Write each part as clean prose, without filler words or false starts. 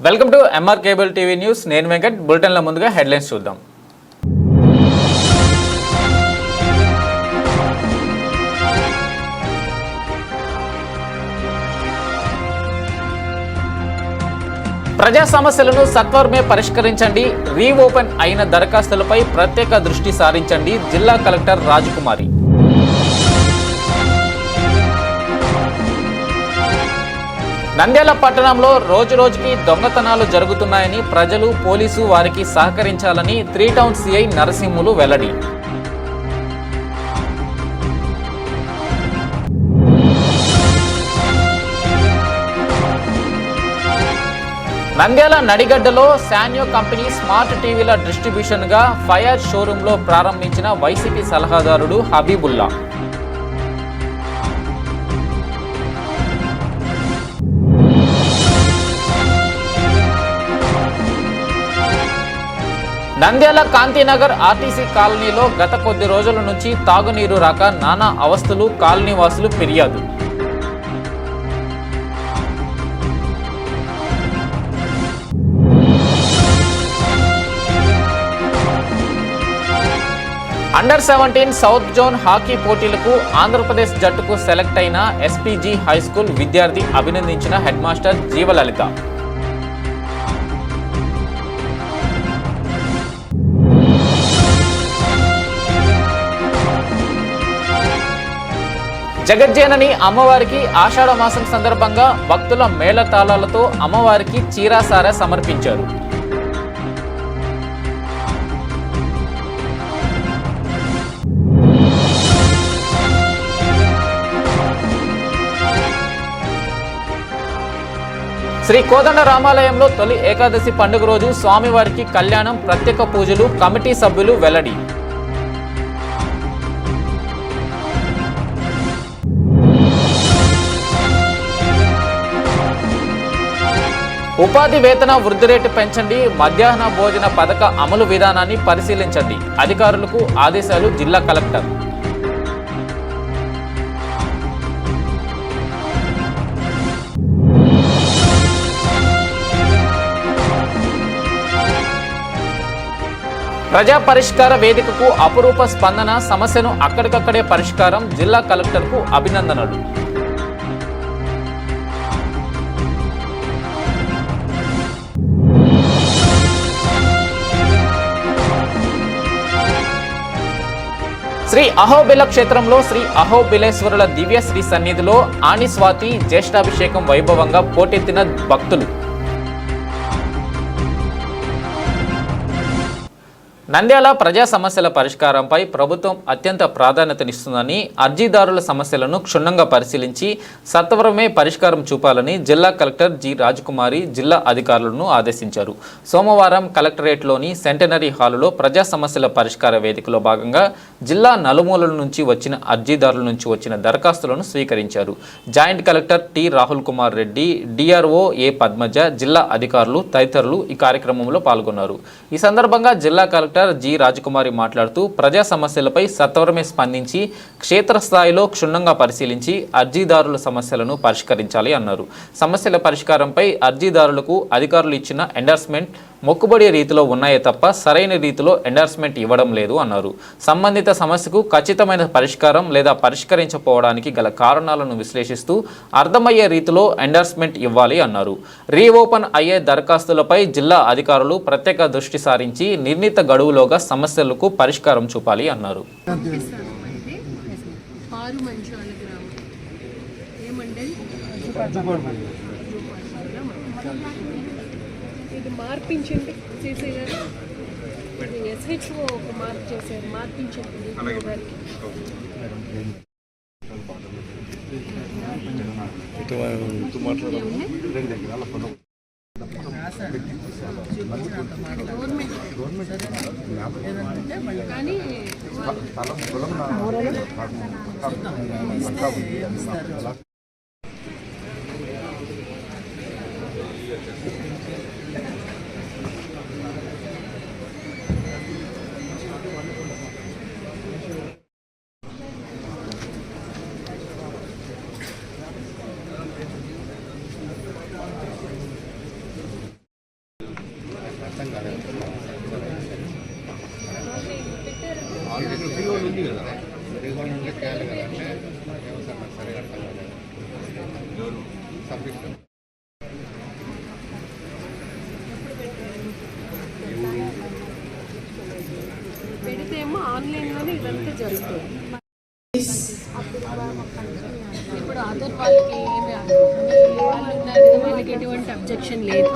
Welcome to MR cable TV news. నేను వెంకట్. బులెటిన్ల ముందుగా headlines చూద్దాం. ప్రజా సమస్యలను సత్వరమే పరిష్కరించండి. రీఓపెన్ అయిన దరఖాస్తులపై ప్రత్యేక దృష్టి సారించండి. జిల్లా కలెక్టర్ రాజకుమారి. నంద్యాల పట్టణంలో రోజురోజుకి దొంగతనాలు జరుగుతున్నాయని ప్రజలు, పోలీసు వారికి సహకరించాలని 3 టౌన్ సిఐ నరసింహులు వెల్లడి. నంద్యాల నడిగడ్డలో శాన్యో కంపెనీ స్మార్ట్ టీవీల డిస్ట్రిబ్యూషన్గా ఫైర్ షోరూంలో ప్రారంభించిన వైసీపీ సలహాదారుడు హబీబుల్లా. నంద్యాల కాంతినగర్ ఆర్టీసీ కాలనీలో గత కొద్ది రోజుల నుంచి తాగునీరు రాక నానా అవస్థలు కాలనీవాసులు ఫిర్యాదు. అండర్ 17 సౌత్ జోన్ హాకీ పోటీలకు ఆంధ్రప్రదేశ్ జట్టుకు సెలెక్ట్ అయిన ఎస్పీజీ హైస్కూల్ విద్యార్థి అభినందించిన హెడ్ మాస్టర్ జీవలలిత. జగజ్జనని అమ్మవారికి ఆషాఢ మాసం సందర్భంగా భక్తుల మేళతాళాలతో అమ్మవారికి చీరాసార సమర్పించారు. శ్రీ కోదండ రామాలయంలో తొలి ఏకాదశి పండుగ రోజు స్వామివారికి కళ్యాణం, ప్రత్యేక పూజలు, కమిటీ సభ్యులు వెల్లడి. ఉపాధి వేతన వృద్ధి రేటు పెంచండి. మధ్యాహ్న భోజన పథక అమలు విధానాన్ని పరిశీలించండి. అధికారులకు ఆదేశాలు. జిల్లా కలెక్టర్. ప్రజా పరిష్కార వేదికకు అపురూప స్పందన. సమస్యను అక్కడికక్కడే పరిష్కారం. జిల్లా కలెక్టర్కు అభినందనలు. శ్రీ అహోబిల క్షేత్రంలో శ్రీ అహోబిలేశ్వరుల దివ్య శ్రీ సన్నిధిలో ఆనిస్వాతి జ్యేష్ఠాభిషేకం వైభవంగా పోటెత్తిన భక్తులు. నంద్యాల ప్రజా సమస్యల పరిష్కారంపై ప్రభుత్వం అత్యంత ప్రాధాన్యతనిస్తుందని, అర్జీదారుల సమస్యలను క్షుణ్ణంగా పరిశీలించి సత్వరమే పరిష్కారం చూపాలని జిల్లా కలెక్టర్ జి రాజకుమారి జిల్లా అధికారులను ఆదేశించారు. సోమవారం కలెక్టరేట్లోని సెంటనరీ హాలులో ప్రజా సమస్యల పరిష్కార వేదికలో భాగంగా జిల్లా నలుమూలల నుంచి వచ్చిన అర్జీదారుల నుంచి వచ్చిన దరఖాస్తులను స్వీకరించారు. Joint collector T Rahul Kumar Reddy, DRO A Padmaja, జిల్లా అధికారులు తదితరులు ఈ కార్యక్రమంలో పాల్గొన్నారు. ఈ సందర్భంగా జిల్లా కలెక్టర్ జి రాజకుమారి మాట్లాడుతూ ప్రజా సమస్యలపై సత్వరమే స్పందించి క్షేత్రస్థాయిలో క్షుణ్ణంగా పరిశీలించి అర్జీదారుల సమస్యలను పరిష్కరించాలి అన్నారు. సమస్యల పరిష్కారంపై అర్జీదారులకు అధికారులు ఇచ్చిన ఎండార్స్మెంట్ మొక్కుబడి రీతిలో ఉన్నాయే తప్ప సరైన రీతిలో ఎండార్స్మెంట్ ఇవ్వడం లేదు అన్నారు. సంబంధిత సమస్యకు ఖచ్చితమైన పరిష్కారం లేదా పరిష్కరించకపోవడానికి గల కారణాలను విశ్లేషిస్తూ అర్థమయ్యే రీతిలో ఎండార్స్మెంట్ ఇవ్వాలి అన్నారు. రీఓపెన్ అయ్యే దరఖాస్తులపై జిల్లా అధికారులు ప్రత్యేక దృష్టి సారించి నిర్ణీత గడువులోగా సమస్యలకు పరిష్కారం చూపాలి అన్నారు. ఇది మార్పించండి సీసీ గారు. ఇది ఎస్హెచ్ఓ ఒక మార్క్ చేశారు, మార్పించండి గారికి. కానీ ఆన్లైన్లోనే ఇదంతా జరుగుతుంది. ఇప్పుడు అదర్ వాళ్ళకి ఏమి వాళ్ళు ఉన్నారు కదా, వాళ్ళకి ఎటువంటి అబ్జెక్షన్ లేదు.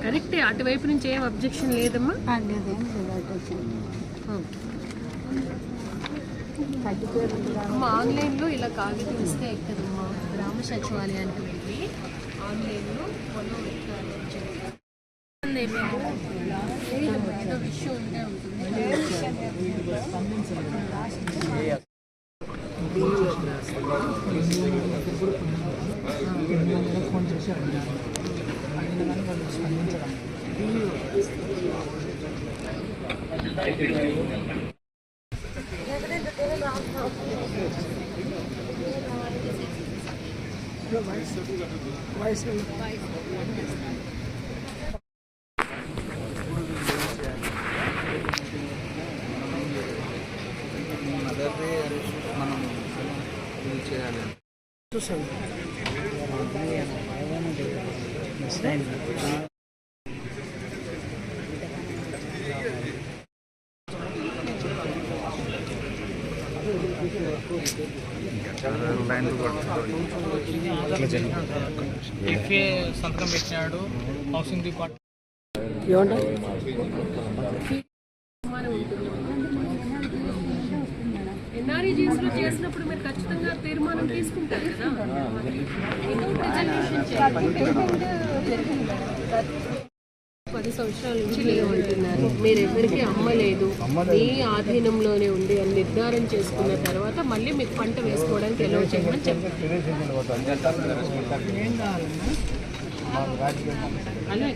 కరెక్టే, అటువైపు నుంచి ఏం అబ్జెక్షన్ లేదమ్మా. అమ్మ ఆన్లైన్లో ఇలా కాగితం ఇస్తే ఎక్కదమ్మా, గ్రామ సచివాలయానికి వెళ్ళి ఆన్లైన్లో పొలం ఎక్కాలని చెప్పి ఏదో విషయం ఉంటే ఉంటుంది. సంతకం పెట్టినాడు హౌసింగ్ డిపార్ట్మెంట్. ఎన్ఆర్ఈజీఎస్లో చేసినప్పుడు మీరు ఖచ్చితంగా తీర్మానం తీసుకుంటారు కదా. వితౌట్ రిజర్వేషన్ చేయాలి. 10 సంవత్సరాల నుంచి లేవంటున్నారు. మీరు ఎవరికి అమ్మలేదు, మీ ఆధీనంలోనే ఉంది అని నిర్ధారణ చేసుకున్న తర్వాత మళ్ళీ మీకు పంట వేసుకోవడానికి ఎలా చేయమని చెప్పారు. అలా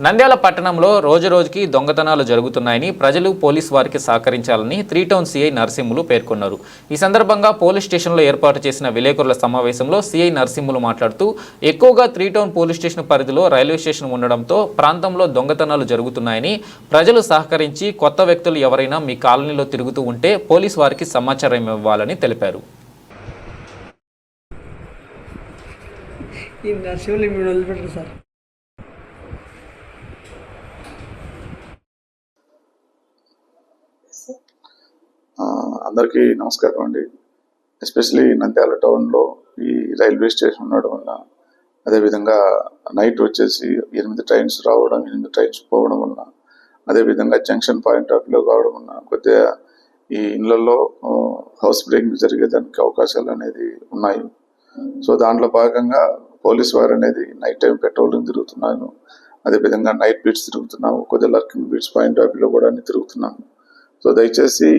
నంద్యాల పట్టణంలో రోజురోజుకి దొంగతనాలు జరుగుతున్నాయని ప్రజలు పోలీసు వారికి సహకరించాలని 3 టౌన్ సీఐ నరసింహులు పేర్కొన్నారు. ఈ సందర్భంగా పోలీస్ స్టేషన్లో ఏర్పాటు చేసిన విలేకరుల సమావేశంలో సీఐ నరసింహులు మాట్లాడుతూ ఎక్కువగా 3 టౌన్ పోలీస్ స్టేషన్ పరిధిలో రైల్వే స్టేషన్ ఉండడంతో ప్రాంతంలో దొంగతనాలు జరుగుతున్నాయని, ప్రజలు సహకరించి కొత్త వ్యక్తులు ఎవరైనా మీ కాలనీలో తిరుగుతూ ఉంటే పోలీసు వారికి సమాచారం ఇవ్వాలని తెలిపారు. అందరికీ నమస్కారం అండి. ఎస్పెషలీ నంద్యాల టౌన్లో ఈ రైల్వే స్టేషన్ ఉండడం వల్ల, అదేవిధంగా నైట్ వచ్చేసి 8 ట్రైన్స్ రావడం, 8 ట్రైన్స్ పోవడం వల్ల, అదేవిధంగా జంక్షన్ పాయింట్ ఆఫ్ వ్యూ కావడం వల్ల కొద్దిగా ఈ ఇళ్లలో హౌస్ బ్రేకింగ్ జరిగేదానికి అవకాశాలు అనేది ఉన్నాయి. సో దాంట్లో భాగంగా పోలీస్ వారు అనేది నైట్ టైం పెట్రోలింగ్ తిరుగుతున్నాను, అదేవిధంగా నైట్ బీట్స్ తిరుగుతున్నాము, కొద్దిగా లర్కింగ్ బీట్స్ పాయింట్ ఆఫ్ వ్యూలో కూడా తిరుగుతున్నాము. సో దయచేసి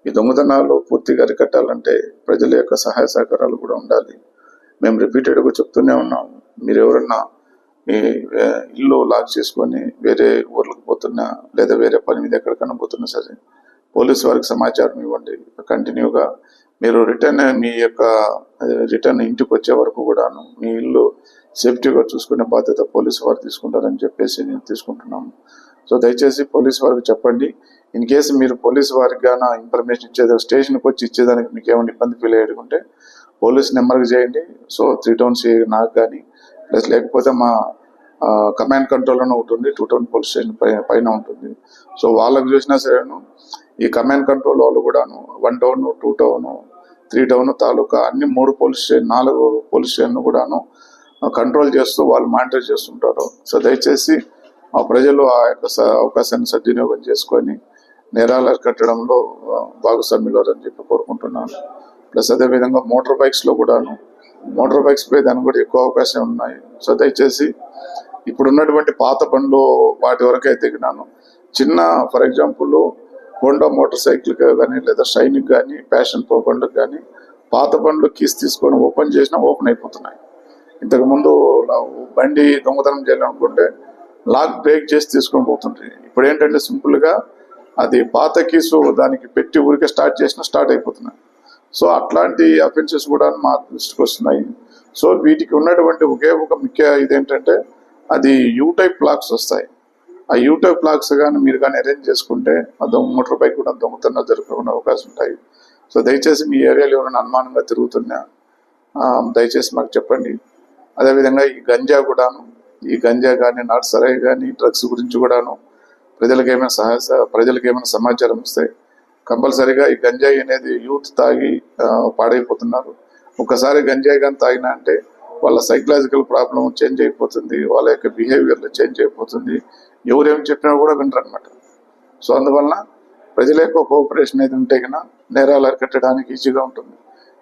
ఈ దొంగతనాలు పూర్తిగా అరికట్టాలంటే ప్రజల యొక్క సహాయ సహకారాలు కూడా ఉండాలి. మేము రిపీటెడ్గా చెప్తూనే ఉన్నాము, మీరు ఎవరన్నా మీ ఇల్లు లాక్ చేసుకొని వేరే ఊర్లకు పోతున్నా లేదా వేరే పని మీద ఎక్కడికన్నా పోతున్నా సరే పోలీసు వారికి సమాచారం ఇవ్వండి. కంటిన్యూగా మీరు మీ యొక్క రిటర్న్ ఇంటికి వచ్చే వరకు కూడాను మీ ఇల్లు సేఫ్టీగా చూసుకునే బాధ్యత పోలీసు వారు తీసుకుంటారని చెప్పేసి నేను తీసుకుంటున్నాము. సో దయచేసి పోలీసు వారికి చెప్పండి. ఇన్ కేసు మీరు పోలీసు వారికి గానా ఇన్ఫర్మేషన్ స్టేషన్కి వచ్చి ఇచ్చేదానికి మీకు ఏమైనా ఇబ్బంది ఫీల్ అయ్యాడుకుంటే పోలీస్ నెంబర్కి చేయండి. సో 3 టౌన్స్ నాకు కానీ ప్లస్ లేకపోతే మా కమాండ్ కంట్రోల్ అని ఉంటుంది, 2 టౌన్ పోలీస్ స్టేషన్ పైన ఉంటుంది. సో వాళ్ళకి చూసినా సరేను ఈ కమాండ్ కంట్రోల్ వాళ్ళు కూడాను 1 టౌన్ 2 టౌన్ 3 టౌన్ తాలూకా అన్ని 4 పోలీస్ స్టేషన్ కూడాను కంట్రోల్ చేస్తూ వాళ్ళు మానిటర్ చేస్తుంటారు. సో దయచేసి ఆ ప్రజలు ఆ యొక్క అవకాశాన్ని సద్వినియోగం చేసుకొని నేరాలు అరికట్టడంలో భాగస్వామ్యులు అని చెప్పి కోరుకుంటున్నాను. ప్లస్ అదేవిధంగా మోటార్ బైక్స్లో కూడాను మోటార్ బైక్స్ పై దానికి కూడా ఎక్కువ అవకాశం ఉన్నాయి. సో దయచేసి ఇప్పుడు ఉన్నటువంటి పాత బండ్లు వాటి వరకు అయితే చిన్న for example Honda motor cycle కానీ లేదా షైనిక్ కానీ ప్యాషన్ ప్రో బండ్లకు కానీ పాత బండ్లు కీస్ తీసుకొని ఓపెన్ చేసినా ఓపెన్ అయిపోతున్నాయి. ఇంతకుముందు బండి దొంగతనం చేయాలనుకుంటే లాక్ బ్రేక్ చేసి తీసుకొని పోతుంది. ఇప్పుడు ఏంటంటే సింపుల్గా అది పాత కీసు దానికి పెట్టి ఊరికే స్టార్ట్ చేసినా స్టార్ట్ అయిపోతున్నాయి. సో అట్లాంటి అఫెన్సెస్ కూడా మా దృష్టికి వస్తున్నాయి. సో వీటికి ఉన్నటువంటి ఒకే ఒక ముఖ్య ఇదేంటంటే అది యూటైప్ లాక్స్ వస్తాయి. ఆ యూటైప్ లాక్స్ కానీ మీరు కానీ అరేంజ్ చేసుకుంటే మోటార్ బైక్ కూడా దొంగతనం జరగకుండా అవకాశం ఉంటాయి. సో దయచేసి మీ ఏరియాలో ఎవరైనా అనుమానంగా తిరుగుతున్నా దయచేసి మాకు చెప్పండి. అదేవిధంగా ఈ గంజా కానీ నాటు సరాయి కానీ డ్రగ్స్ గురించి కూడాను ప్రజలకు ఏమైనా సమాచారం ఇస్తే కంపల్సరీగా ఈ గంజాయి అనేది యూత్ తాగి పాడైపోతున్నారు. ఒక్కసారి గంజాయి కానీ తాగినా అంటే వాళ్ళ సైకలాజికల్ ప్రాబ్లం చేంజ్ అయిపోతుంది, వాళ్ళ యొక్క బిహేవియర్లో చేంజ్ అయిపోతుంది, ఎవరేం చెప్పినా కూడా వినరు అనమాట. సో అందువలన ప్రజల యొక్క కోఆపరేషన్ అయితే ఉంటే కన్నా నేరాలు అరికట్టడానికి ఈజీగా ఉంటుంది.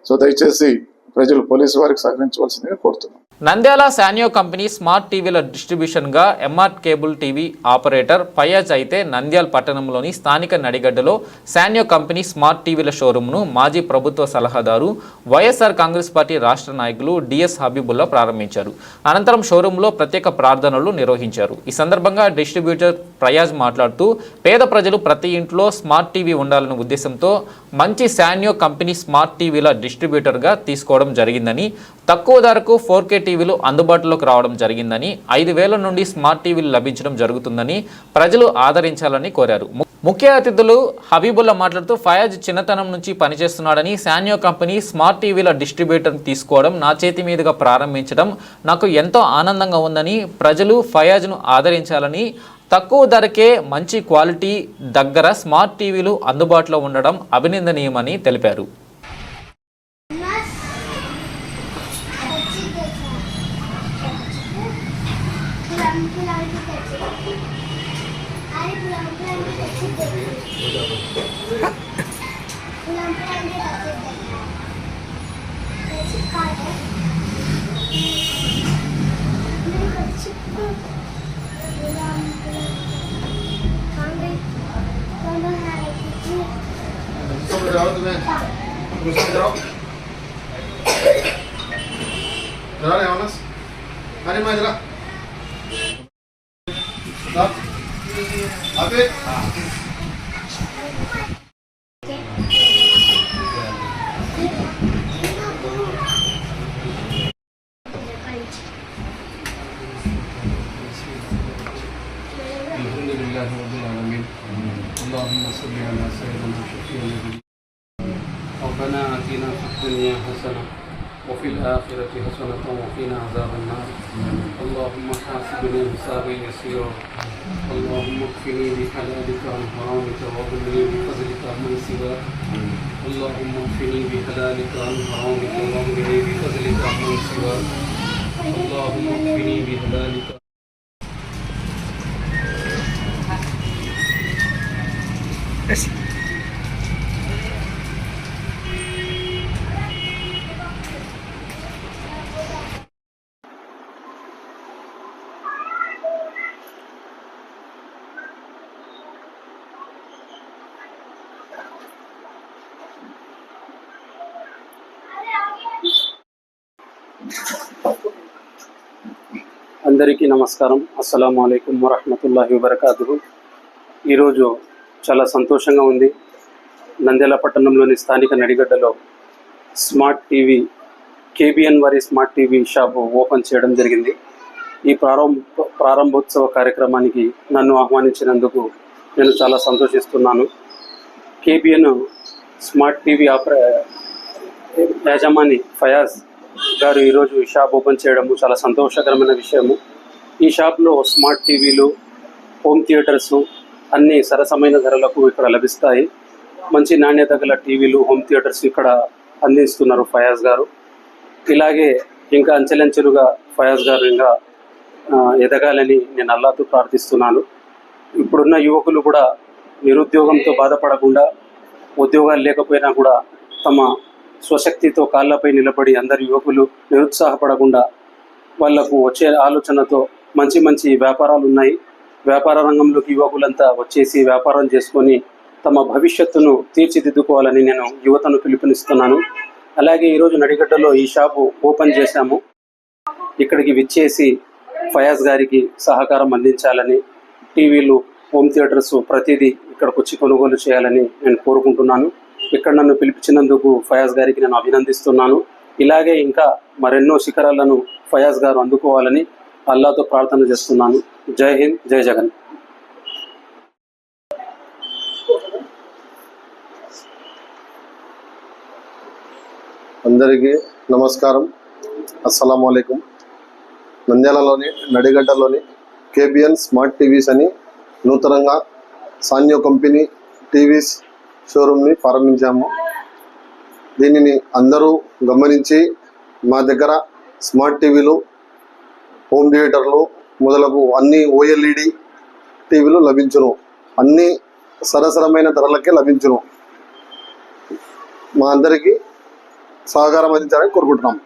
సో దయచేసి ప్రజలు పోలీసు వారికి సహకరించవలసిందిగా కోరుతున్నాం. నంద్యాల శాన్యో కంపెనీ స్మార్ట్ టీవీల డిస్ట్రిబ్యూషన్గా MR cable TV operator Fayaz అయితే నంద్యాల పట్టణంలోని స్థానిక నడిగడ్డలో శాన్యో కంపెనీ స్మార్ట్ టీవీల షోరూమ్ను మాజీ ప్రభుత్వ సలహాదారు వైఎస్ఆర్ కాంగ్రెస్ పార్టీ రాష్ట్ర నాయకులు డిఎస్ హబీబుల్లా ప్రారంభించారు. అనంతరం షోరూంలో ప్రత్యేక ప్రార్థనలు నిర్వహించారు. ఈ సందర్భంగా డిస్ట్రిబ్యూటర్ ఫయాజ్ మాట్లాడుతూ పేద ప్రజలు ప్రతి ఇంట్లో స్మార్ట్ టీవీ ఉండాలనే ఉద్దేశంతో మంచి శాన్యో కంపెనీ స్మార్ట్ టీవీల డిస్ట్రిబ్యూటర్గా తీసుకోవడం జరిగిందని, తక్కువ ధరకు 4K టీవీలు అందుబాటులోకి రావడం జరిగిందని, 5,000 నుండి స్మార్ట్ టీవీలు లభించడం జరుగుతుందని ప్రజలు ఆదరించాలని కోరారు. ముఖ్య అతిథులు హబీబుల్లా మాట్లాడుతూ ఫయాజ్ చిన్నతనం నుంచి పనిచేస్తున్నాడని, శాన్యో కంపెనీ స్మార్ట్ టీవీల డిస్ట్రిబ్యూటర్ తీసుకోవడం, నా చేతి మీదుగా ప్రారంభించడం నాకు ఎంతో ఆనందంగా ఉందని, ప్రజలు ఫయాజ్ను ఆదరించాలని, తక్కువ ధరకే మంచి క్వాలిటీ దగ్గర స్మార్ట్ టీవీలు అందుబాటులో ఉండడం అభినందనీయమని తెలిపారు. اللهم صل على سيدنا شفيع النبي ربنا آتنا في الدنيا حسنة وفي الآخرة حسنة وقنا عذاب النار اللهم حاسبني حسابا يسيرا اللهم اكفني بحلالك عن حرامك واغنني بفضلك عمن سواك اللهم اكفني بحلالك عن حرامك واغنني بفضلك عمن سواك اللهم اكفني بحلالك. అందరికీ నమస్కారం. అస్సలాము అలైకుం వరహ్మతుల్లాహి వబరకాతుహు. ఈరోజు చాలా సంతోషంగా ఉంది. నంద్యాల పట్టణంలోని స్థానిక నడిగడ్డలో స్మార్ట్ టీవీ కేబిఎన్ వారి స్మార్ట్ టీవీ షాపు ఓపెన్ చేయడం జరిగింది. ఈ ప్రారంభోత్సవ కార్యక్రమానికి నన్ను ఆహ్వానించినందుకు నేను చాలా సంతోషిస్తున్నాను. కేబిఎన్ స్మార్ట్ టీవీ యాజమాని ఫయాజ్ గారు ఈరోజు ఈ షాప్ ఓపెన్ చేయడము చాలా సంతోషకరమైన విషయము. ఈ షాప్లో స్మార్ట్ టీవీలు, హోమ్ థియేటర్సు అన్నీ సరసమైన ధరలకు ఇక్కడ లభిస్తాయి. మంచి నాణ్యత గల టీవీలు, హోమ్ థియేటర్స్ ఇక్కడ అందిస్తున్నారు ఫయాజ్ గారు. ఇలాగే ఇంకా అంచెలంచెలుగా ఫయాజ్ గారు ఇంకా ఎదగాలని నేను అల్లాహ్తో ప్రార్థిస్తున్నాను. ఇప్పుడున్న యువకులు కూడా నిరుద్యోగంతో బాధపడకుండా, ఉద్యోగాలు లేకపోయినా కూడా తమ స్వశక్తితో కాళ్ళపై నిలబడి అందరి యువకులు నిరుత్సాహపడకుండా వాళ్లకు వచ్చే ఆలోచనతో మంచి మంచి వ్యాపారాలు ఉన్నాయి. వ్యాపార రంగంలోకి యువకులంతా వచ్చేసి వ్యాపారం చేసుకొని తమ భవిష్యత్తును తీర్చిదిద్దుకోవాలని నేను యువతను పిలుపునిస్తున్నాను. అలాగే ఈరోజు నడిగడ్డలో ఈ షాపు ఓపెన్ చేశాము. ఇక్కడికి విచ్చేసి ఫయాజ్ గారికి సహకారం అందించాలని, టీవీలు, హోమ్ థియేటర్స్ ప్రతిదీ ఇక్కడికి వచ్చి కొనుగోలు చేయాలని నేను కోరుకుంటున్నాను. ఇక్కడ నన్ను పిలిపించినందుకు ఫయాజ్ గారికి నేను అభినందిస్తున్నాను. ఇలాగే ఇంకా మరెన్నో శిఖరాలను ఫయాజ్ గారు అందుకోవాలని అల్లాహ్తో ప్రార్థన చేస్తున్నాను. జై హింద్, జై జగన్. అందరికీ నమస్కారం. అస్సలాము అలైకుం. నంద్యాలలోని నడిగడ్డలోని కేబిఎన్ స్మార్ట్ టీవీస్ అని నూతనంగా సాన్యో కంపెనీ టీవీస్ షోరూమ్ని ప్రారంభించాము. దీనిని అందరూ గమనించి మా దగ్గర స్మార్ట్ టీవీలు, హోమ్ థియేటర్లు మొదలగు అన్ని ఓఎల్ఈడి టీవీలు లభించును. అన్ని సరసరమైన ధరలకే లభించును. మా అందరికీ సహకారం అందించాలని కోరుకుంటున్నాం.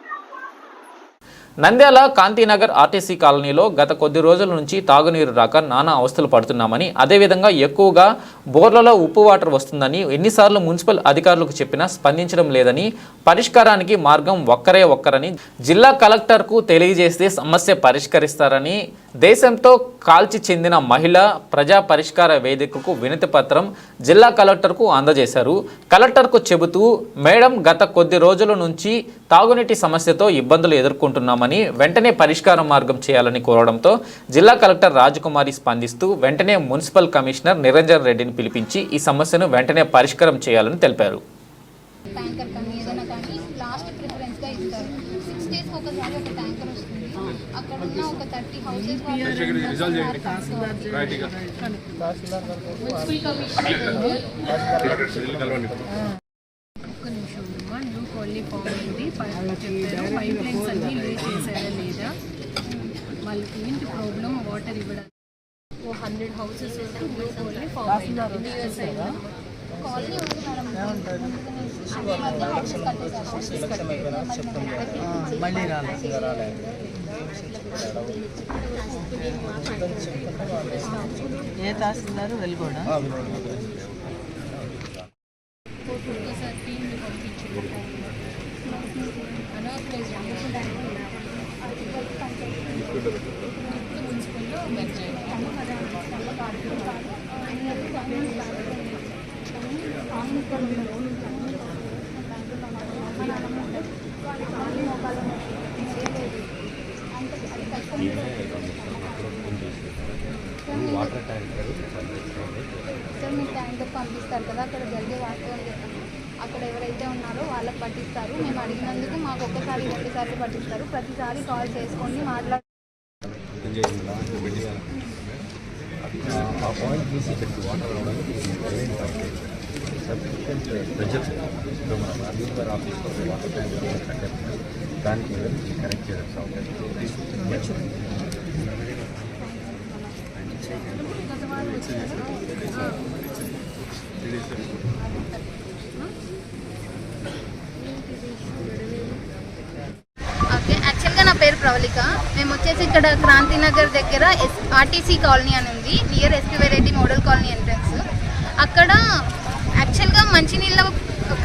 నంద్యాల కాంతినగర్ ఆర్టీసీ కాలనీలో గత కొద్ది రోజుల నుంచి తాగునీరు రాక నానా అవస్థలు పడుతున్నామని, అదేవిధంగా ఎక్కువగా బోర్లలో ఉప్పు వాటర్ వస్తుందని ఎన్నిసార్లు మున్సిపల్ అధికారులకు చెప్పినా స్పందించడం లేదని, పరిష్కారానికి మార్గం ఒక్కరని జిల్లా కలెక్టర్కు తెలియజేస్తే సమస్య పరిష్కరిస్తారని దేశంతో కాల్చి చెందిన మహిళ ప్రజా పరిష్కార వేదికకు వినతి పత్రం జిల్లా కలెక్టర్కు అందజేశారు. కలెక్టర్కు చెబుతూ, మేడం గత కొద్ది రోజుల నుంచి తాగునీటి సమస్యతో ఇబ్బందులు ఎదుర్కొంటున్నామని, వెంటనే పరిష్కార మార్గం చేయాలని కోరడంతో జిల్లా కలెక్టర్ రాజకుమారి స్పందిస్తూ వెంటనే మున్సిపల్ కమిషనర్ నిరంజన్ రెడ్డిని పిలిపించి ఈ సమస్యను వెంటనే పరిష్కారం చేయాలని తెలిపారు. ట్యాంకర్ కానీ ఏదైనా కానీ లాస్ట్ ప్రిఫరెన్స్గా ఇస్తారు. 6 days ఒకసారి ఒక ట్యాంకర్ వస్తుంది. అక్కడ ఉన్న ఒక 30 హౌసెస్ ఒక్క నిమిషం అమ్మా, న్యూ కాలనీ ఫామ్ అయింది. చెప్పారు పైప్ లైన్స్ అన్నీ లే చేశారా లేదా, వాళ్ళకి ఏంటి ప్రాబ్లం వాటర్ ఇవ్వడానికి. 100 హౌసెస్ వరకు న్యూ కాలనీ ఫామ్ అయింది. కాలనీ ఉంది మేడం. మళ్ళీ రాలేదు. ఏ తహసీల్దారు వెళ్ళిపోవడం ఒక్కసారి టీంని పంపించారు. అనవసరం మున్సిపల్లో సార్ మీరు ట్యాంకర్ పంపిస్తారు కదా, అక్కడ జరిగే వాస్తవం చెప్పండి. అక్కడ ఎవరైతే ఉన్నారో వాళ్ళకి పట్టిస్తారు. మేము అడిగినందుకు మాకు ఒక్కసారి 2 సార్లు పట్టిస్తారు. ప్రతిసారి కాల్ చేసుకోండి, మాట్లాడు. దానికి కరెక్ట్ చేయడం ఓకే, యాక్చువల్గా నా పేరు ప్రవళిక. మేము వచ్చేసి ఇక్కడ క్రాంతినగర్ దగ్గర ఆర్టీసీ కాలనీ అని ఉంది, near SP variety model colony entrance. అక్కడ యాక్చువల్గా మంచినీళ్ళ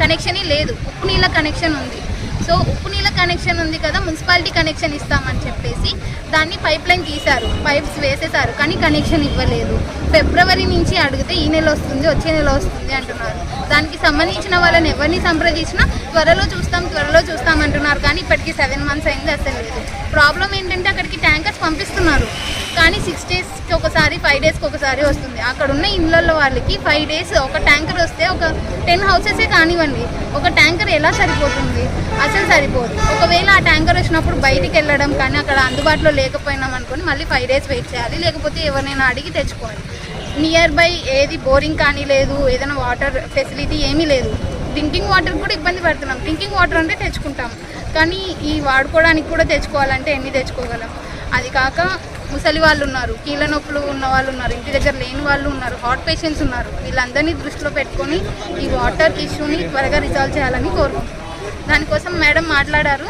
కనెక్షన్ లేదు, ఉప్పు నీళ్ళ కనెక్షన్ ఉంది. సో ఉప్పు నీళ్ళ కనెక్షన్ ఉంది కదా, మున్సిపాలిటీ కనెక్షన్ ఇస్తామని చెప్పేసి దాన్ని పైప్ లైన్ తీశారు, పైప్స్ వేసేసారు, కానీ కనెక్షన్ ఇవ్వలేదు. ఫిబ్రవరి నుంచి అడిగితే ఈ నెల వస్తుంది, వచ్చే నెల వస్తుంది అంటున్నారు. దానికి సంబంధించిన వాళ్ళని ఎవరిని సంప్రదించినా త్వరలో చూస్తాం అంటున్నారు. కానీ ఇప్పటికి 7 months అయింది, అసలు లేదు. ప్రాబ్లం ఏంటంటే అక్కడికి ట్యాంకర్స్ పంపిస్తున్నారు, కానీ 6 daysకి ఒకసారి 5 daysకి ఒకసారి వస్తుంది. అక్కడ ఉన్న ఇళ్ళల్లో వాళ్ళకి 5 days ఒక ట్యాంకర్ వస్తే ఒక 10 houses కానివ్వండి, ఒక ట్యాంకర్ ఎలా సరిపోతుంది? అసలు సరిపోదు. ఒకవేళ ఆ ట్యాంకర్ వచ్చినప్పుడు బయటికి వెళ్ళడం కానీ అక్కడ అందుబాటులో లేకపోయినాం అనుకొని మళ్ళీ 5 days వెయిట్ చేయాలి, లేకపోతే ఎవరినైనా అడిగి తెచ్చుకోవాలి. నియర్ బై ఏది బోరింగ్ కానీ లేదు, ఏదైనా వాటర్ ఫెసిలిటీ ఏమీ లేదు. డ్రింకింగ్ వాటర్ కూడా ఇబ్బంది పడుతున్నాం. డ్రింకింగ్ వాటర్ అంటే తెచ్చుకుంటాం, కానీ ఈ వాడుకోవడానికి కూడా తెచ్చుకోవాలంటే ఎన్ని తెచ్చుకోగలం? అది కాక ముసలి వాళ్ళు ఉన్నారు, కీళ్ళ నొప్పులు ఉన్న వాళ్ళు ఉన్నారు, ఇంటి దగ్గర లేని వాళ్ళు ఉన్నారు, హార్ట్ పేషెంట్స్ ఉన్నారు. వీళ్ళందరినీ దృష్టిలో పెట్టుకొని ఈ వాటర్ ఇష్యూని త్వరగా రిజాల్వ్ చేయాలని కోరుకుంటున్నాం. దానికోసం మేడం మాట్లాడారు.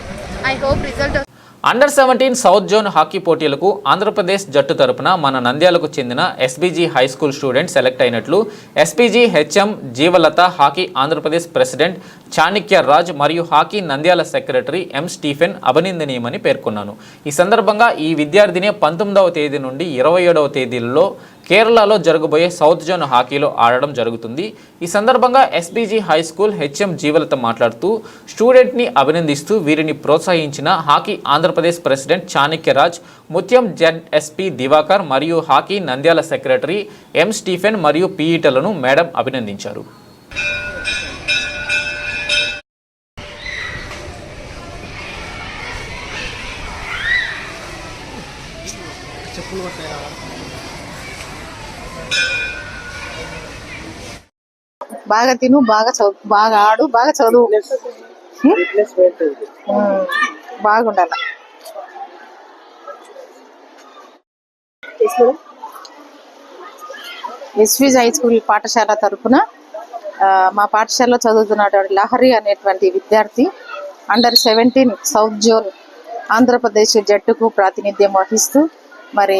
I hope result. Under 17 south zone hockey పోటీలకు ఆంధ్రప్రదేశ్ జట్టు తరపున మన నంద్యాలకు చెందిన SBG high school student select అయినట్లు SPG HM Jeevalatha, hockey Andhra Pradesh president Chanakya Raj మరియు hockey Nandyal secretary M Stephen అభినందనీయమని పేర్కొన్నాను. ఈ సందర్భంగా ఈ విద్యార్థిని 19వ తేదీ నుండి 27వ తేదీల్లో కేరళలో జరగబోయే సౌత్ జోన్ హాకీలో ఆడడం జరుగుతుంది. ఈ సందర్భంగా ఎస్బీజీ హై స్కూల్ హెచ్ఎం జీవలత మాట్లాడుతూ స్టూడెంట్ని అభినందిస్తూ వీరిని ప్రోత్సహించిన హాకీ ఆంధ్రప్రదేశ్ ప్రెసిడెంట్ చాణక్యరాజ్, ముత్యం జెడ్ఎస్పీ దివాకర్ మరియు hockey Nandyal secretary M Stephen మరియు పీఈటలను మేడం అభినందించారు. బాగా తిను, బాగా చదువు, బాగా ఆడు, బాగా చదువు. బాగుండాల. ఎస్విజ్ హై స్కూల్ పాఠశాల తరఫున మా పాఠశాలలో చదువుతున్నటువంటి లహరి అనేటువంటి విద్యార్థి అండర్ 17 సౌత్ జోన్ ఆంధ్రప్రదేశ్ జట్టుకు ప్రాతినిధ్యం వహిస్తూ మరి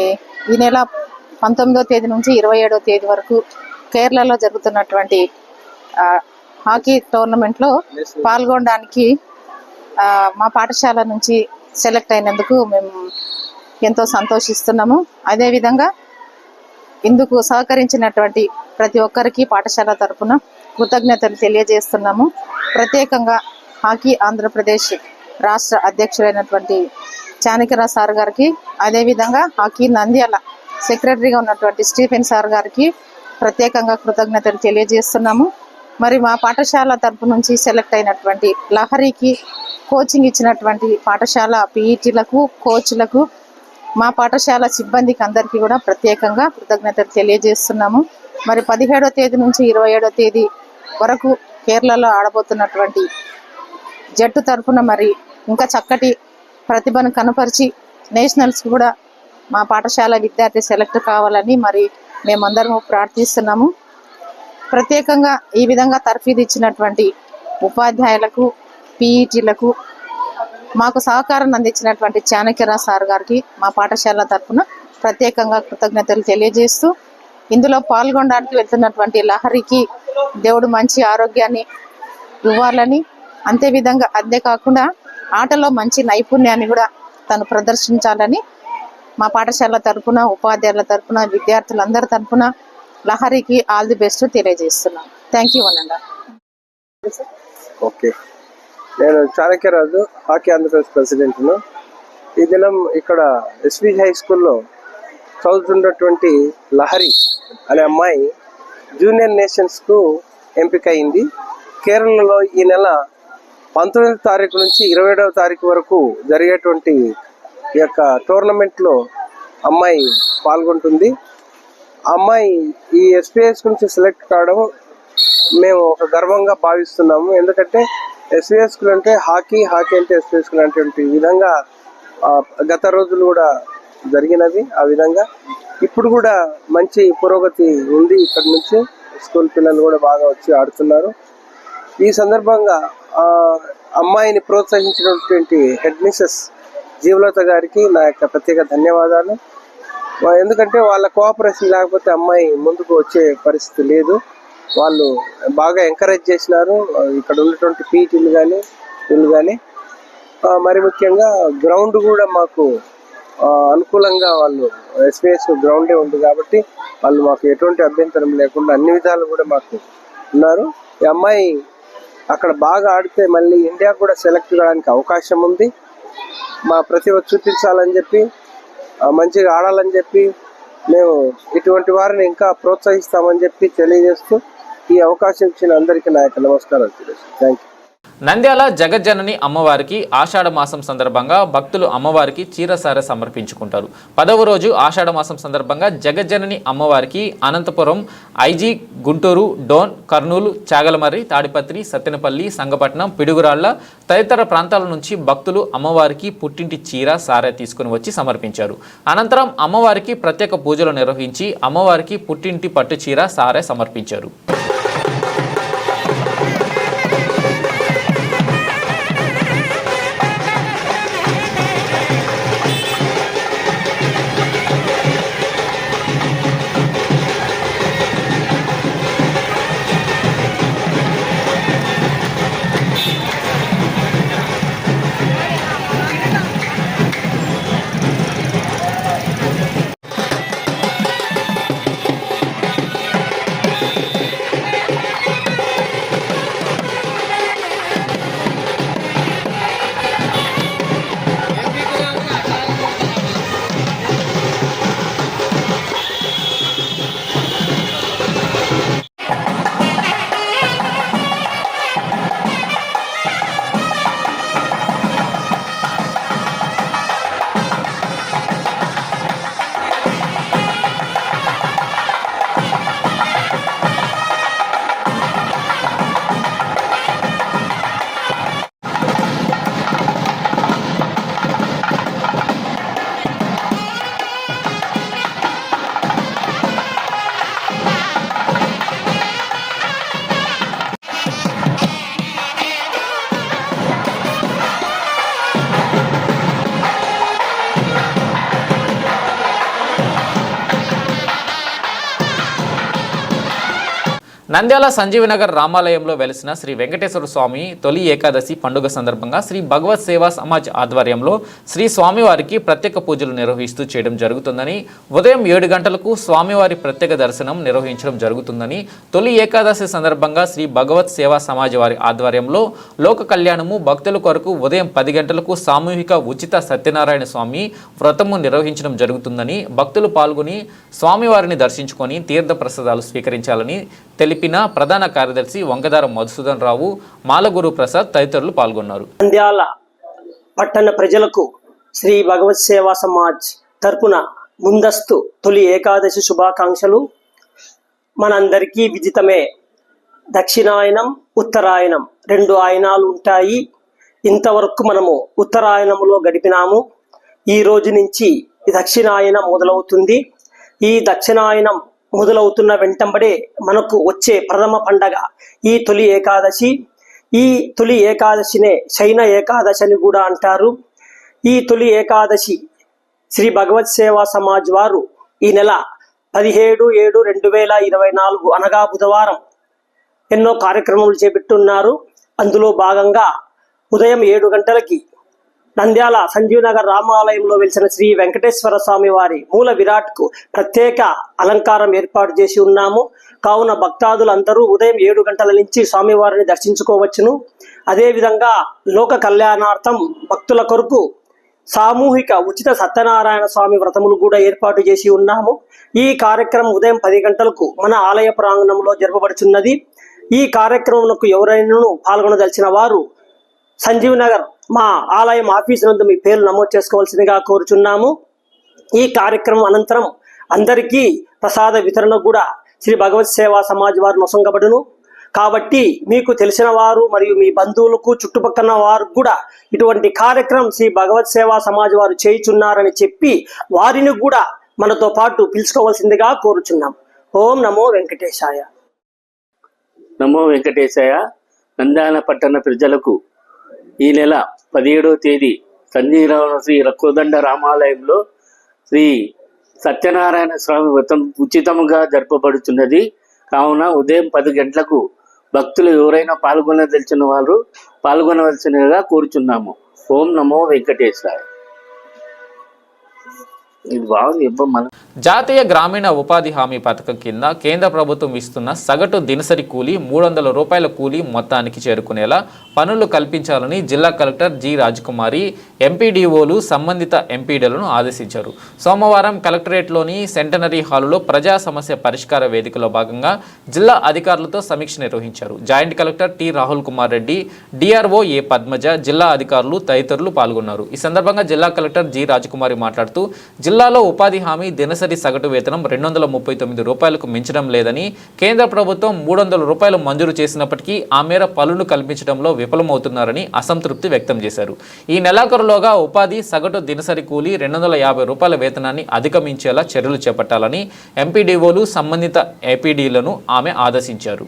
ఈ నెల 19వ తేదీ నుంచి 27వ తేదీ వరకు కేరళలో జరుగుతున్నటువంటి హాకీ టోర్నమెంట్లో పాల్గొనడానికి మా పాఠశాల నుంచి సెలెక్ట్ అయినందుకు మేము ఎంతో సంతోషిస్తున్నాము. అదేవిధంగా ఇందుకు సహకరించినటువంటి ప్రతి ఒక్కరికి పాఠశాల తరఫున కృతజ్ఞతలు తెలియజేస్తున్నాము. ప్రత్యేకంగా హాకీ ఆంధ్రప్రదేశ్ రాష్ట్ర అధ్యక్షుడైనటువంటి చాణక్యరావు సార్ గారికి, అదేవిధంగా హాకీ నంద్యాల సెక్రటరీగా ఉన్నటువంటి స్టీఫెన్ సార్ గారికి ప్రత్యేకంగా కృతజ్ఞతలు తెలియజేస్తున్నాము. మరి మా పాఠశాల తరపు నుంచి సెలెక్ట్ అయినటువంటి లహరికి కోచింగ్ ఇచ్చినటువంటి పాఠశాల పీఈటీలకు, కోచ్లకు, మా పాఠశాల సిబ్బందికి అందరికీ కూడా ప్రత్యేకంగా కృతజ్ఞతలు తెలియజేస్తున్నాము. మరి 17వ తేదీ నుంచి 27వ తేదీ వరకు కేరళలో ఆడబోతున్నటువంటి జట్టు తరఫున మరి ఇంకా చక్కటి ప్రతిభను కనపరిచి నేషనల్స్ కూడా మా పాఠశాల విద్యార్థి సెలెక్ట్ కావాలని మరి మేమందరము ప్రార్థిస్తున్నాము. ప్రత్యేకంగా ఈ విధంగా తర్ఫీదు ఇచ్చినటువంటి ఉపాధ్యాయులకు, పీఈటీలకు, మాకు సహకారం అందించినటువంటి చాణక్యరావు సార్ గారికి మా పాఠశాల తరఫున ప్రత్యేకంగా కృతజ్ఞతలు తెలియజేస్తూ, ఇందులో పాల్గొనడానికి వెళ్తున్నటువంటి లహరికి దేవుడు మంచి ఆరోగ్యాన్ని ఇవ్వాలని, అంతేకాకుండా ఆటలో మంచి నైపుణ్యాన్ని కూడా తను ప్రదర్శించాలని మా పాఠశాల తరఫున, ఉపాధ్యాయుల తరఫున, విద్యార్థులందరి తరఫున లహరికి ఆల్ ది బెస్ట్ తెలియజేస్తున్నాను. థ్యాంక్ యూ అనండి. ఓకే, నేను చాణక్యరాజు, హాకీ ఆంధ్రప్రదేశ్ ప్రెసిడెంట్ను. ఈ దినం ఇక్కడ ఎస్వి హై స్కూల్లో చదువుతున్నటువంటి లహరి అనే అమ్మాయి జూనియర్ నేషన్స్కు ఎంపిక అయింది. కేరళలో ఈ నెల 19వ తారీఖు నుంచి 27వ తారీఖు వరకు జరిగేటువంటి ఈ యొక్క టోర్నమెంట్లో అమ్మాయి పాల్గొంటుంది. ఆ అమ్మాయి ఈ ఎస్పీఎస్ నుంచి సెలెక్ట్ కావడం మేము ఒక గర్వంగా భావిస్తున్నాము. ఎందుకంటే ఎస్వీఎస్ స్కూల్ అంటే హాకీ అంటే ఎస్వీఎస్ స్కూల్ అనేటువంటి విధంగా గత రోజులు కూడా జరిగినది. ఆ విధంగా ఇప్పుడు కూడా మంచి పురోగతి ఉంది. ఇక్కడ నుంచి స్కూల్ పిల్లలు కూడా బాగా వచ్చి ఆడుతున్నారు. ఈ సందర్భంగా అమ్మాయిని ప్రోత్సహించినటువంటి హెడ్ మిస్సెస్ జీవలత గారికి నా యొక్క ప్రత్యేక ధన్యవాదాలు. ఎందుకంటే వాళ్ళ కోఆపరేషన్ లేకపోతే అమ్మాయి ముందుకు వచ్చే పరిస్థితి లేదు. వాళ్ళు బాగా ఎంకరేజ్ చేసినారు. ఇక్కడ ఉన్నటువంటి పీటీలు కానీ వీళ్ళు కానీ మరి ముఖ్యంగా గ్రౌండ్ కూడా మాకు అనుకూలంగా వాళ్ళు ఎస్పీఎస్ గ్రౌండే ఉంది కాబట్టి వాళ్ళు మాకు ఎటువంటి అభ్యంతరం లేకుండా అన్ని విధాలు కూడా మాకు ఉన్నారు. ఈ అమ్మాయి అక్కడ బాగా ఆడితే మళ్ళీ ఇండియా కూడా సెలెక్ట్ కావడానికి అవకాశం ఉంది. మా ప్రతిభ చూపించాలని చెప్పి, మంచిగా ఆడాలని చెప్పి మేము ఇటువంటి వారిని ఇంకా ప్రోత్సహిస్తామని చెప్పి తెలియజేస్తూ ఈ అవకాశం ఇచ్చిన అందరికీ నా యొక్క నమస్కారాలు తెలియజేస్తాను. Thank you. నంద్యాల జగజ్జనని అమ్మవారికి ఆషాఢ మాసం సందర్భంగా భక్తులు అమ్మవారికి చీరసారె సమర్పించుకుంటారు. 10వ రోజు ఆషాఢ మాసం సందర్భంగా జగజ్జనని అమ్మవారికి అనంతపురం, ఐజీ, గుంటూరు, డోన్, కర్నూలు, చాగలమర్రి, తాడిపత్రి, సత్తెనపల్లి, సంగపట్నం, పిడుగురాళ్ల తదితర ప్రాంతాల నుంచి భక్తులు అమ్మవారికి పుట్టింటి చీర, సారె తీసుకుని వచ్చి సమర్పించారు. అనంతరం అమ్మవారికి ప్రత్యేక పూజలు నిర్వహించి అమ్మవారికి పుట్టింటి పట్టు చీర, సారె సమర్పించారు. నంద్యాల సంజీవనగర్ రామాలయంలో వెలిసిన శ్రీ వెంకటేశ్వర స్వామి తొలి ఏకాదశి పండుగ సందర్భంగా శ్రీ భగవత్ సేవా సమాజ్ ఆధ్వర్యంలో శ్రీ స్వామివారికి ప్రత్యేక పూజలు నిర్వహిస్తూ చేయడం జరుగుతుందని, ఉదయం 7 గంటలకు స్వామివారి ప్రత్యేక దర్శనం నిర్వహించడం జరుగుతుందని, తొలి ఏకాదశి సందర్భంగా శ్రీ భగవత్ సేవా సమాజ్ వారి ఆధ్వర్యంలో లోక కళ్యాణము భక్తుల కొరకు ఉదయం 10 గంటలకు సామూహిక ఉచిత సత్యనారాయణ స్వామి వ్రతము నిర్వహించడం జరుగుతుందని, భక్తులు పాల్గొని స్వామివారిని దర్శించుకొని తీర్థ ప్రసాదాలు స్వీకరించాలని తెలిపిన ప్రధాన కార్యదర్శి వంగదార మధుసూదన్ రావు, మాలగురు ప్రసాద్ తదితరులు పాల్గొన్నారు. నంద్యాల పట్టణ ప్రజలకు శ్రీ భగవత్ సేవా సమాజ్ తరపున ముందస్తు తొలి ఏకాదశి శుభాకాంక్షలు. మనందరికీ విదితమే, దక్షిణాయనం ఉత్తరాయణం 2 ఆయనాలు ఉంటాయి. ఇంతవరకు మనము ఉత్తరాయణములో గడిపినాము. ఈ రోజు నుంచి దక్షిణాయనం మొదలవుతుంది. ఈ దక్షిణాయనం మొదలవుతున్న వెంటబడే మనకు వచ్చే ప్రథమ పండగ ఈ తొలి ఏకాదశి. ఈ తొలి ఏకాదశినే శయన ఏకాదశి అని కూడా అంటారు. ఈ తొలి ఏకాదశి శ్రీ భగవత్ సేవా సమాజ్ వారు ఈ నెల 17/7/2024 అనగా బుధవారం ఎన్నో కార్యక్రమాలు చేపట్టున్నారు. అందులో భాగంగా ఉదయం 7 గంటలకి నంద్యాల సంజీవనగర్ రామాలయంలో వెలిసిన శ్రీ వెంకటేశ్వర స్వామి వారి మూల విరాట్కు ప్రత్యేక అలంకారం ఏర్పాటు చేసి ఉన్నాము. కావున భక్తాదులందరూ ఉదయం 7 గంటల నుంచి స్వామివారిని దర్శించుకోవచ్చును. అదేవిధంగా లోక కళ్యాణార్థం భక్తుల కొరకు సామూహిక ఉచిత సత్యనారాయణ స్వామి వ్రతములు కూడా ఏర్పాటు చేసి ఉన్నాము. ఈ కార్యక్రమం ఉదయం 10 గంటలకు మన ఆలయ ప్రాంగణంలో జరపబడుచున్నది. ఈ కార్యక్రమంలో ఎవరైనా పాల్గొనదలిచిన వారు సంజీవనగర్ మా ఆలయం ఆఫీసు నందు మీ పేర్లు నమోదు చేసుకోవాల్సిందిగా కోరుచున్నాము. ఈ కార్యక్రమం అనంతరం అందరికీ ప్రసాద వితరణ కూడా శ్రీ భగవత్ సేవా సమాజ్ వారు నొసంగబడును. కాబట్టి మీకు తెలిసిన వారు మరియు మీ బంధువులకు చుట్టుపక్కల వారు కూడా ఇటువంటి కార్యక్రమం శ్రీ భగవత్ సేవా సమాజ్ వారు చేయుచున్నారని చెప్పి వారిని కూడా మనతో పాటు పిలుచుకోవాల్సిందిగా కోరుచున్నాం. ఓం నమో వెంకటేశాయ. నమో వెంకటేశాయ. నంద్యాల పట్టణ ప్రజలకు ఈ నెల 17వ తేదీ సంజీవన శ్రీ రకోదండ రామాలయంలో శ్రీ సత్యనారాయణ స్వామి వ్రతం ఉచితంగా జరపబడుతున్నది. కావున ఉదయం 10 గంటలకు భక్తులు ఎవరైనా పాల్గొనదలిచిన వారు పాల్గొనవలసినగా కోరుచున్నాము. ఓం నమో వెంకటేశాయ. ఇది బాగుంది. జాతీయ గ్రామీణ ఉపాధి హామీ పథకం కింద కేంద్ర ప్రభుత్వం ఇస్తున్న సగటు దినసరి కూలీ 300 రూపాయల కూలీ మొత్తానికి చేరుకునేలా పనులు కల్పించాలని జిల్లా కలెక్టర్ జి రాజకుమారి ఎంపీడీఓలు సంబంధిత ఎంపీడీలను ఆదేశించారు. సోమవారం కలెక్టరేట్లోని సెంటనరీ హాలులో ప్రజా సమస్య పరిష్కార వేదికలో భాగంగా జిల్లా అధికారులతో సమీక్ష నిర్వహించారు. Joint collector T Rahul Kumar Reddy, DRO A Padmaja, జిల్లా అధికారులు తదితరులు పాల్గొన్నారు. ఈ సందర్భంగా జిల్లా కలెక్టర్ జి రాజకుమారి మాట్లాడుతూ జిల్లాలో ఉపాధి హామీ దినసరి సగటు వేతనం 239 రూపాయలకు మించడం లేదని, కేంద్ర ప్రభుత్వం 300 రూపాయలు మంజూరు చేసినప్పటికీ ఆ మేర పనులు కల్పించడంలో విఫలమవుతున్నారని అసంతృప్తి వ్యక్తం చేశారు. ఈ నెలాఖరులోగా ఉపాధి సగటు దినసరి కూలీ 250 రూపాయల వేతనాన్ని అధిగమించేలా చర్యలు చేపట్టాలని ఎంపీడీఓలు సంబంధిత ఏపీడీలను ఆమె ఆదేశించారు.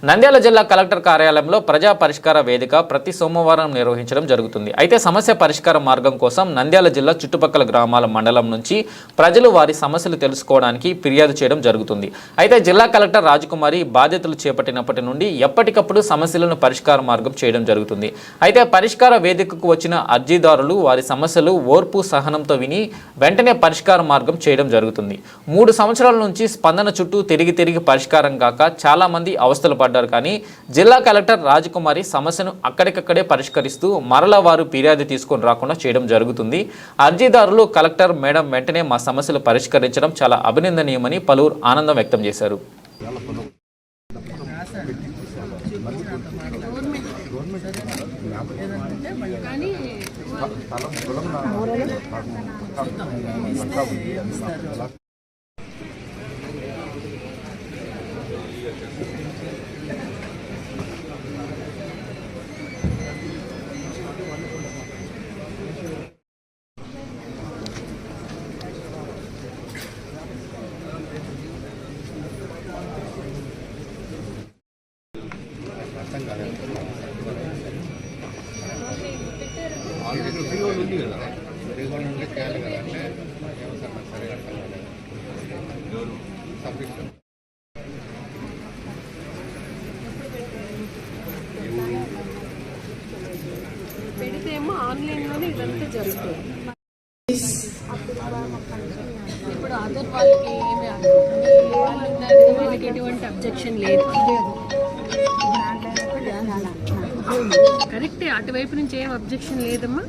నంద్యాల జిల్లా కలెక్టర్ కార్యాలయంలో ప్రజా పరిష్కార వేదిక ప్రతి సోమవారం నిర్వహించడం జరుగుతుంది. అయితే సమస్య పరిష్కార మార్గం కోసం నంద్యాల జిల్లా చుట్టుపక్కల గ్రామాల మండలం నుంచి ప్రజలు వారి సమస్యలు తెలుసుకోవడానికి ఫిర్యాదు చేయడం జరుగుతుంది. అయితే జిల్లా కలెక్టర్ రాజకుమారి బాధ్యతలు చేపట్టినప్పటి నుండి ఎప్పటికప్పుడు సమస్యలను పరిష్కార మార్గం చేయడం జరుగుతుంది. అయితే పరిష్కార వేదికకు వచ్చిన అర్జీదారులు వారి సమస్యలు ఓర్పు సహనంతో విని వెంటనే పరిష్కార మార్గం చేయడం జరుగుతుంది. 3 సంవత్సరాల నుంచి స్పందన చుట్టూ తిరిగి పరిష్కారం కాక చాలా మంది అవస్థలు పడ్డారు. కానీ జిల్లా కలెక్టర్ రాజకుమారి సమస్యను అక్కడికక్కడే పరిష్కరిస్తూ మరలా వారు ఫిర్యాదు తీసుకొని రాకుండా చేయడం జరుగుతుంది. అర్జీదారులు కలెక్టర్ మేడం వెంటనే మా సమస్యలు పరిష్కరించడం చాలా అభినందనీయమని పలువురు ఆనందం వ్యక్తం చేశారు. పెడితేమో ఆన్లైన్లోనే ఇదంతా జరుగుతుంది. ఇప్పుడు అదర్ వాళ్ళకి వాళ్ళకి ఎటువంటి అబ్జెక్షన్ లేదు. కరెక్టే, అటువైపు నుంచి ఏం అబ్జెక్షన్ లేదమ్మా.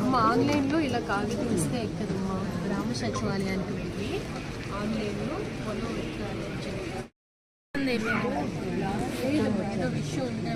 అమ్మ ఆన్లైన్లో ఇలా కాగితం ఇస్తే ఎక్కదమ్మా. గ్రామ సచివాలయానికి వెళ్ళి ఆన్లైన్లో పొలం ఎక్కాలి అని చెప్పి ఏదో విషయం ఉంటే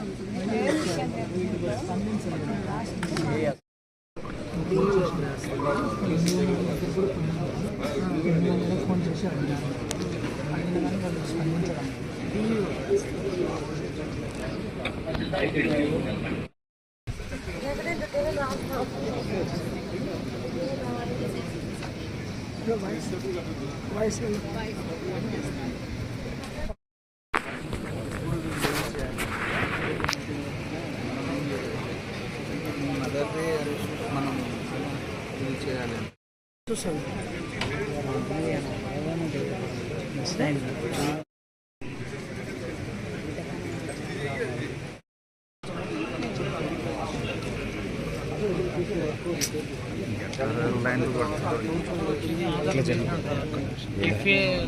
మనం ఇది చేయాలి.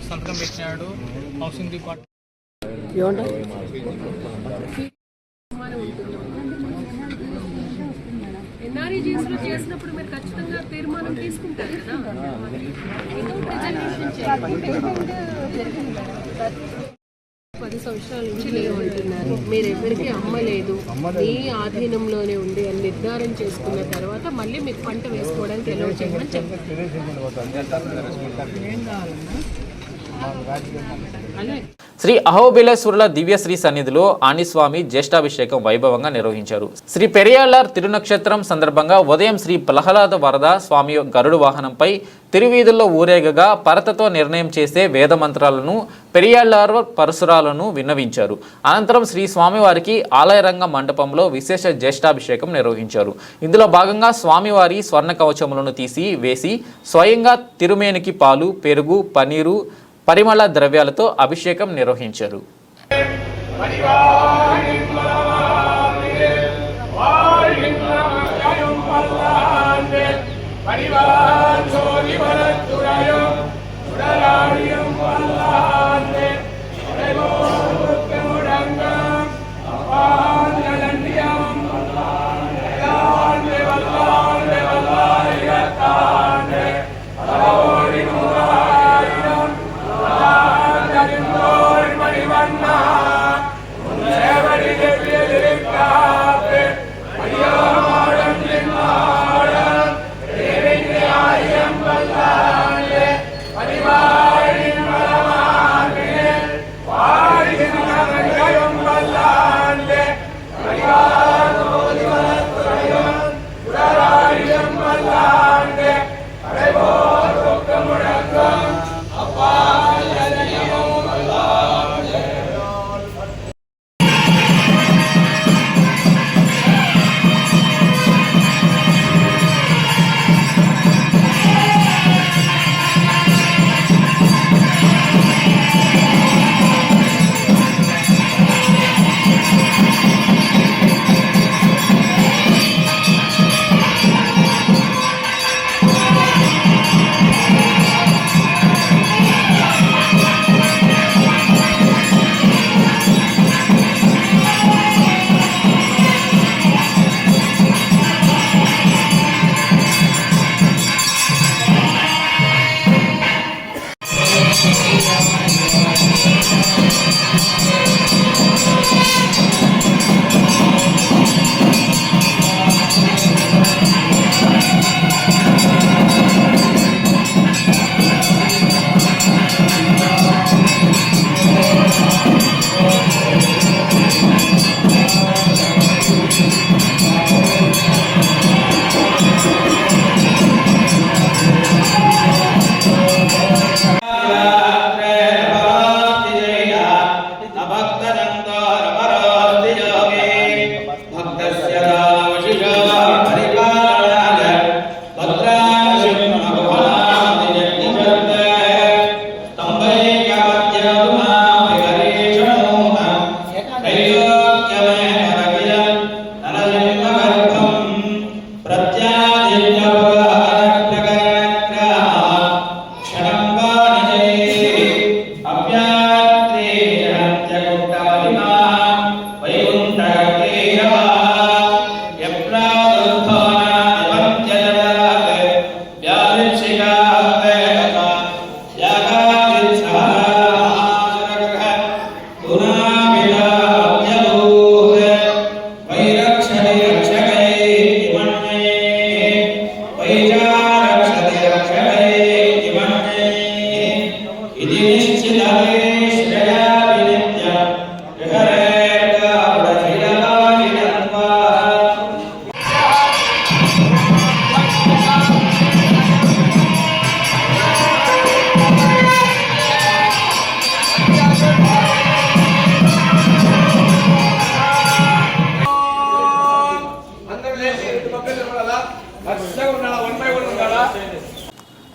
సంతకం పెట్టినాడు హౌసింగ్ డిపార్ట్మెంట్. ఎన్ఆర్ఈజీఎస్ లో చేసినప్పుడు మీరు ఖచ్చితంగా తీర్మానం తీసుకుంటారు కదా. రిజల్యూషన్ చేయాలి. 10 సంవత్సరాల నుంచి లేవంటున్నారు. మీరు ఎవరికి అమ్మలేదు, మీ ఆధీనంలోనే ఉంది అని నిర్ధారణ చేసుకున్న తర్వాత మళ్ళీ మీకు పంట వేసుకోవడానికి ఎలా చేయమని చెప్పారు. శ్రీ అహోబిలేశ్వరుల దివ్యశ్రీ సన్నిధిలో ఆనిస్వామి జ్యేష్ఠాభిషేకం వైభవంగా నిర్వహించారు. శ్రీ పెరియాళ్లార్ తిరునక్షత్రం సందర్భంగా ఉదయం శ్రీ ప్రహ్లాద వరద స్వామి గరుడు వాహనంపై తిరువీధుల్లో ఊరేగగా పరతతో నిర్ణయం చేసే వేద మంత్రాలను పెరియాళ్లార్ పరశురాలను విన్నవించారు. అనంతరం శ్రీ స్వామివారికి ఆలయరంగ మండపంలో విశేష జ్యేష్ఠాభిషేకం నిర్వహించారు. ఇందులో భాగంగా స్వామివారి స్వర్ణ కవచములను తీసి వేసి స్వయంగా తిరుమేనికి పాలు, పెరుగు, పన్నీరు, పరిమళ ద్రవ్యాలతో అభిషేకం నిర్వహించారు. Yeah.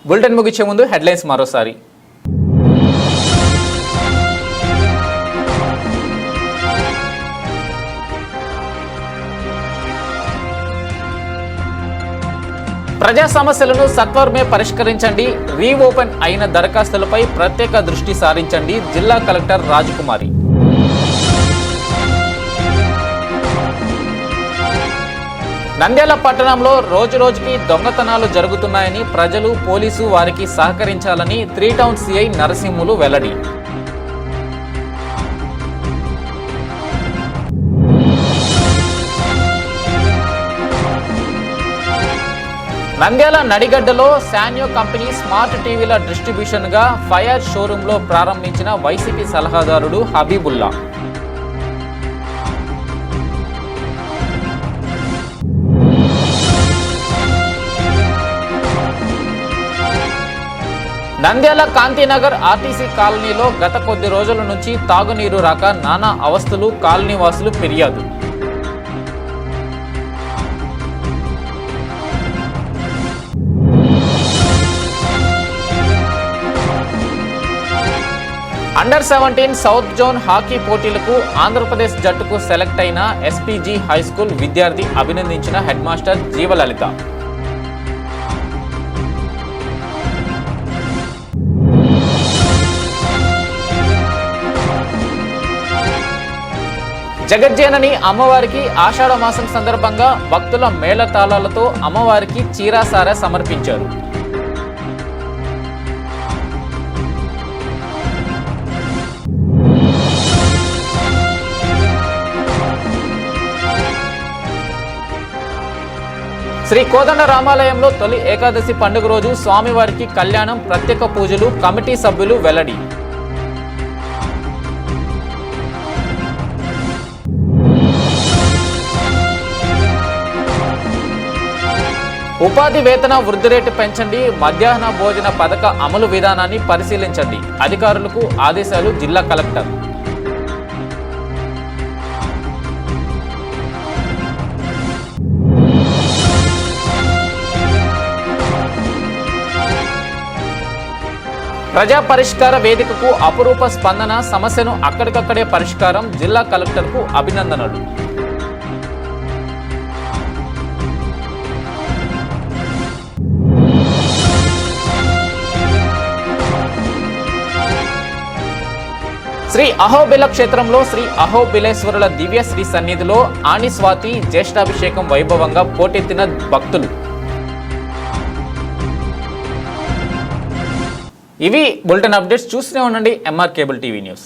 బులెటిన్ ముగించే ముందు హెడ్లైన్స్ మరోసారి. ప్రజా సమస్యలను సత్వరమే పరిష్కరించండి, రీఓపెన్ అయిన దరఖాస్తులపై ప్రత్యేక దృష్టి సారించండి, జిల్లా కలెక్టర్ రాజకుమారి. నంద్యాల పట్టణంలో రోజురోజుకి దొంగతనాలు జరుగుతున్నాయని ప్రజలు, పోలీసు వారికి సహకరించాలని 3 టౌన్ సిఐ నరసింహులు వెల్లడి. నంద్యాల నడిగడ్డలో శాన్యో కంపెనీ స్మార్ట్ టీవీల డిస్ట్రిబ్యూషన్గా ఫయర్ షోరూంలో ప్రారంభించిన వైసీపీ సలహాదారుడు హబీబుల్లా. నంద్యాల కాంతినగర్ ఆర్టీసీ కాలనీలో గత కొద్ది రోజుల నుంచి తాగునీరు రాక నానా అవస్థలు కాలనీవాసులు ఫిర్యాదు. అండర్ 17 సౌత్ జోన్ హాకీ పోటీలకు ఆంధ్రప్రదేశ్ జట్టుకు సెలెక్ట్ అయిన ఎస్పీజీ హైస్కూల్ విద్యార్థి అభినందించిన హెడ్ మాస్టర్ జీవలలిత. జగజ్జనని అమ్మవారికి ఆషాఢ మాసం సందర్భంగా భక్తుల మేళతాళాలతో అమ్మవారికి చీరాసార సమర్పించారు. శ్రీ కోదండ రామాలయంలో తొలి ఏకాదశి పండుగ రోజు స్వామివారికి కళ్యాణం, ప్రత్యేక పూజలు, కమిటీ సభ్యులు వెల్లడి. ఉపాధి వేతన వృద్ధి రేటు పెంచండి, మధ్యాహ్న భోజన పథక అమలు విధానాన్ని పరిశీలించండి, అధికారులకు ఆదేశాలు జిల్లా కలెక్టర్. ప్రజా పరిష్కార వేదికకు అపురూప స్పందన, సమస్యను అక్కడికక్కడే పరిష్కారం, జిల్లా కలెక్టర్కు అభినందనలు. శ్రీ అహోబిల క్షేత్రంలో శ్రీ అహోబిలేశ్వరుల దివ్య శ్రీ సన్నిధిలో ఆనిస్వాతి జ్యేష్ఠాభిషేకం వైభవంగా పోటెత్తిన భక్తులు. ఇవి బులెటిన్ అప్డేట్స్. చూస్తూనే ఉండండి ఎంఆర్ కేబుల్ టీవీ న్యూస్.